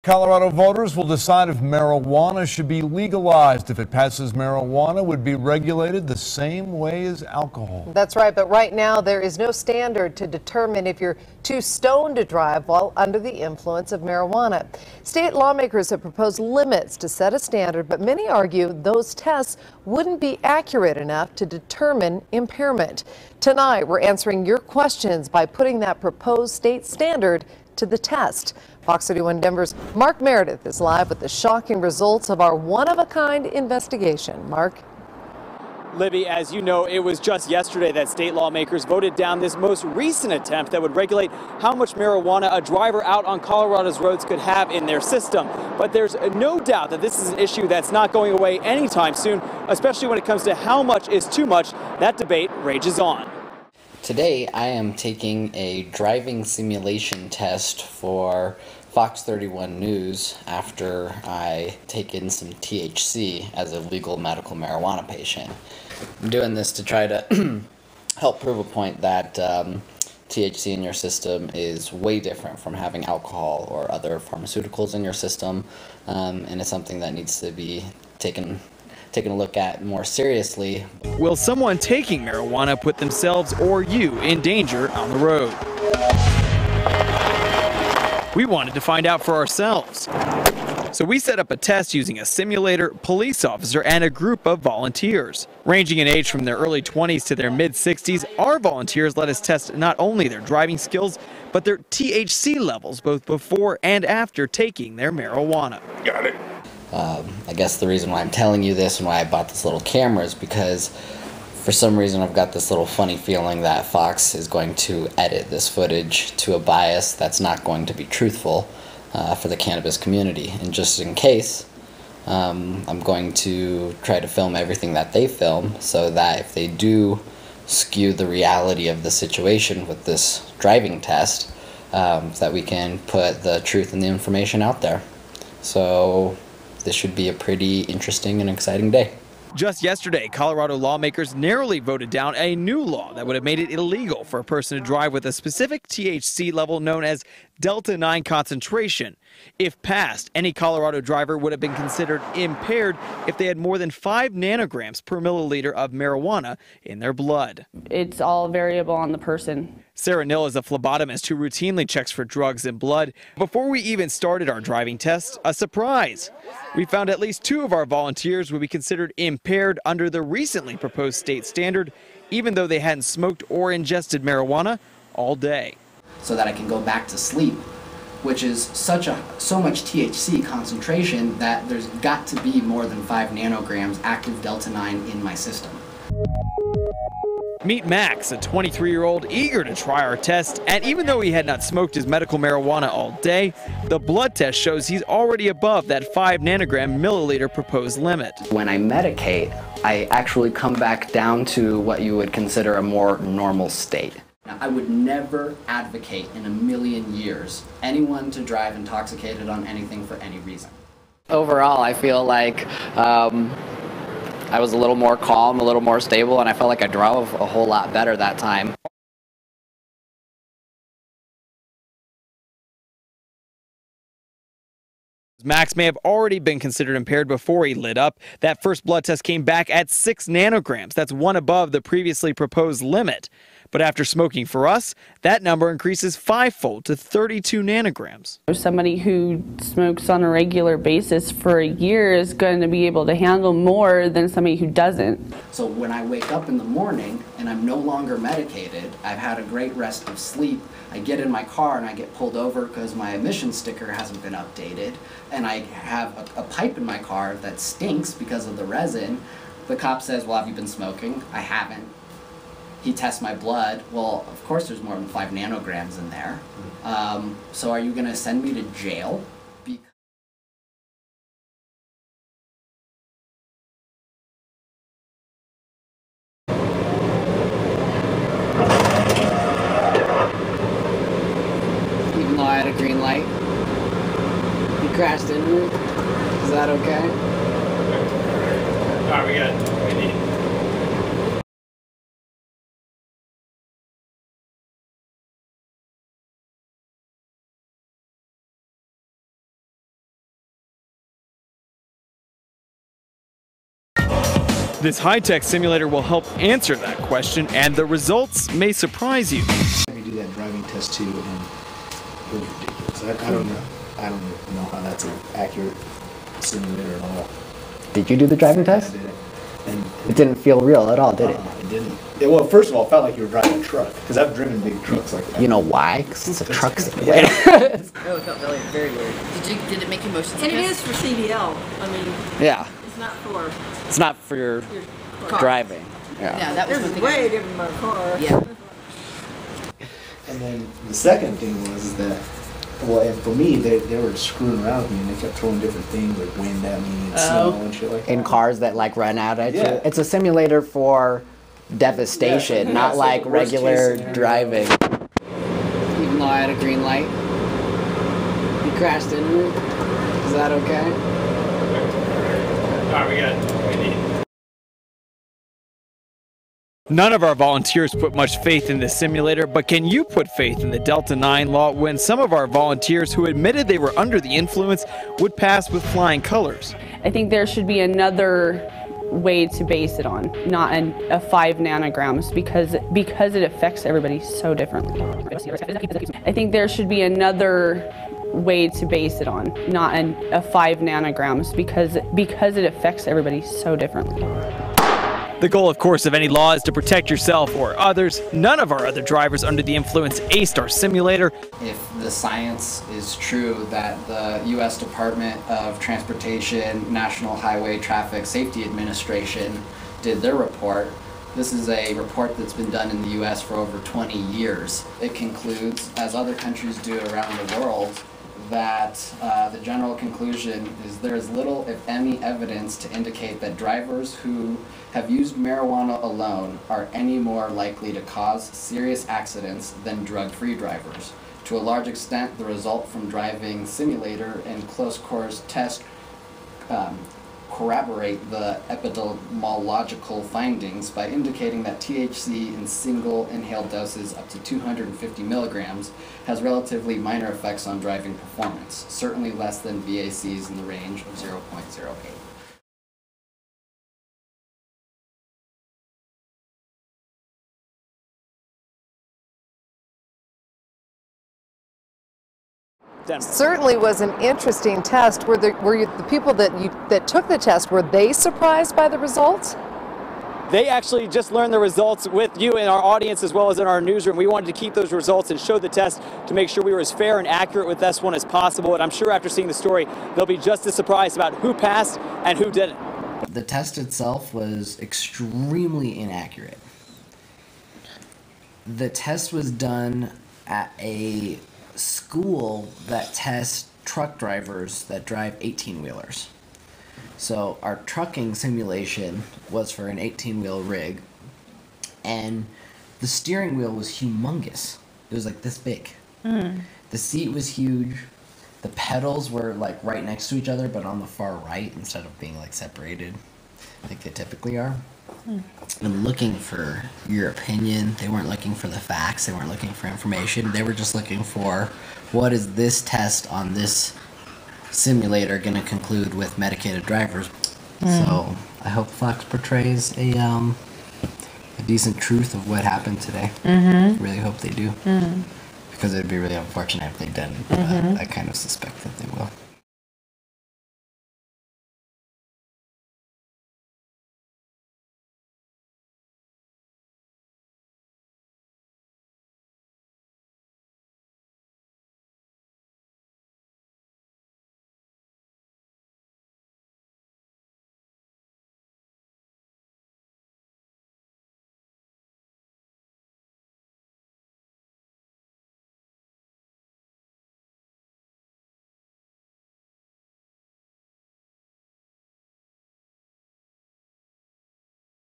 Colorado voters will decide if marijuana should be legalized. If it passes, marijuana would be regulated the same way as alcohol. That's right, but right now there is no standard to determine if you're too stoned to drive while under the influence of marijuana. State lawmakers have proposed limits to set a standard, but many argue those tests wouldn't be accurate enough to determine impairment. Tonight, we're answering your questions by putting that proposed state standard to the test. Fox 31 Denver's Mark Meredith is live with the shocking results of our one-of-a-kind investigation. Mark? Libby, as you know, it was just yesterday that state lawmakers voted down this most recent attempt that would regulate how much marijuana a driver out on Colorado's roads could have in their system. But there's no doubt that this is an issue that's not going away anytime soon, especially when it comes to how much is too much. That debate rages on. Today, I am taking a driving simulation test for Fox 31 News after I take in some THC as a legal medical marijuana patient. I'm doing this to try to help prove a point that THC in your system is way different from having alcohol or other pharmaceuticals in your system, and it's something that needs to be taken a look at more seriously. Will someone taking marijuana put themselves or you in danger on the road? We wanted to find out for ourselves. So we set up a test using a simulator, police officer, and a group of volunteers. Ranging in age from their early 20s to their mid-60s, our volunteers let us test not only their driving skills, but their THC levels both before and after taking their marijuana. Got it. I guess the reason why I'm telling you this and why I bought this little camera is because for some reason I've got this little funny feeling that Fox is going to edit this footage to a bias that's not going to be truthful for the cannabis community. And just in case, I'm going to try to film everything that they film so that if they do skew the reality of the situation with this driving test, that we can put the truth and the information out there. So this should be a pretty interesting and exciting day. Just yesterday, Colorado lawmakers narrowly voted down a new law that would have made it illegal for a person to drive with a specific THC level known as Delta 9 concentration. If passed, any Colorado driver would have been considered impaired if they had more than 5 nanograms per milliliter of marijuana in their blood. It's all variable on the person. Sarah Nill is a phlebotomist who routinely checks for drugs in blood. Before we even started our driving test, a surprise. We found at least 2 of our volunteers would be considered impaired under the recently proposed state standard, even though they hadn't smoked or ingested marijuana all day. So that I can go back to sleep, which is so much THC concentration that there's got to be more than 5 nanograms active Delta 9 in my system. Meet Max, a 23-year-old eager to try our test, and even though he had not smoked his medical marijuana all day, the blood test shows he's already above that 5 nanogram milliliter proposed limit. When I medicate, I actually come back down to what you would consider a more normal state. Now, I would never advocate in a million years anyone to drive intoxicated on anything for any reason. Overall, I feel like I was a little more calm, a little more stable, and I felt like I drove a whole lot better that time. Max may have already been considered impaired before he lit up. That first blood test came back at 6 nanograms. That's one above the previously proposed limit. But after smoking for us, that number increases 5-fold to 32 nanograms. Somebody who smokes on a regular basis for a year is going to be able to handle more than somebody who doesn't. So when I wake up in the morning and I'm no longer medicated, I've had a great rest of sleep, I get in my car and I get pulled over because my emission sticker hasn't been updated, and I have a pipe in my car that stinks because of the resin. The cop says, well, have you been smoking? I haven't. He tests my blood. Well, of course there's more than 5 nanograms in there. So are you going to send me to jail? Even though I had a green light, he crashed into me. Is that okay? All right, we need This high-tech simulator will help answer that question, and the results may surprise you. We do that driving test too, and it was ridiculous. I don't know. I don't know how that's an accurate simulator at all. Did you do the driving test? I did it. And It didn't feel real at all, did it? it didn't. Well, first of all, it felt like you were driving a truck, because I've driven big trucks like that. You know why? Because it's a truck simulator. Oh, it felt very weird. Did it make you motion And sickness? it is for CDL. I mean, Yeah. it's not for your Car. driving. Yeah, that was This one is thing. way different than my car. Yeah. And then the second thing was that, well, and for me, they were screwing around with me, and they kept throwing different things like wind at me and snow and shit like that. In cars that like run out at Yeah. you. It's a simulator for devastation, Yeah, not so like the worst case regular scenario. driving. Even though I had a green light, you crashed into me. Is that okay? None of our volunteers put much faith in this simulator, but can you put faith in the Delta 9 law when some of our volunteers who admitted they were under the influence would pass with flying colors? I think there should be another way to base it on, not a 5 nanograms, because it affects everybody so differently. I think there should be another way to base it on, not a 5 nanograms, because it affects everybody so differently. The goal, of course, of any law is to protect yourself or others. None of our other drivers under the influence aced our simulator. If the science is true that the U.S. Department of Transportation, National Highway Traffic Safety Administration did their report, this is a report that's been done in the U.S. for over 20 years. It concludes, as other countries do around the world, that the general conclusion is there is little, if any, evidence to indicate that drivers who have used marijuana alone are any more likely to cause serious accidents than drug-free drivers. To a large extent, the result from driving simulator and close quarters test corroborate the epidemiological findings by indicating that THC in single inhaled doses up to 250 milligrams has relatively minor effects on driving performance, certainly less than VACs in the range of 0.08. Certainly was an interesting test. Were the people that took the test, were they surprised by the results? They actually just learned the results with you in our audience as well as in our newsroom. We wanted to keep those results and show the test to make sure we were as fair and accurate with this one as possible. And I'm sure after seeing the story, they'll be just as surprised about who passed and who didn't. The test itself was extremely inaccurate. The test was done at a school that tests truck drivers that drive 18-wheelers. So our trucking simulation was for an 18-wheel rig, and the steering wheel was humongous. It was like this big. The seat was huge. The pedals were like right next to each other, but on the far right instead of being like separated, like they typically are. And looking for your opinion. They weren't looking for the facts. They weren't looking for information. They were just looking for what is this test on this simulator going to conclude with medicated drivers. So I hope Fox portrays a decent truth of what happened today. Really hope they do. Because it would be really unfortunate if they didn't. I kind of suspect that they will.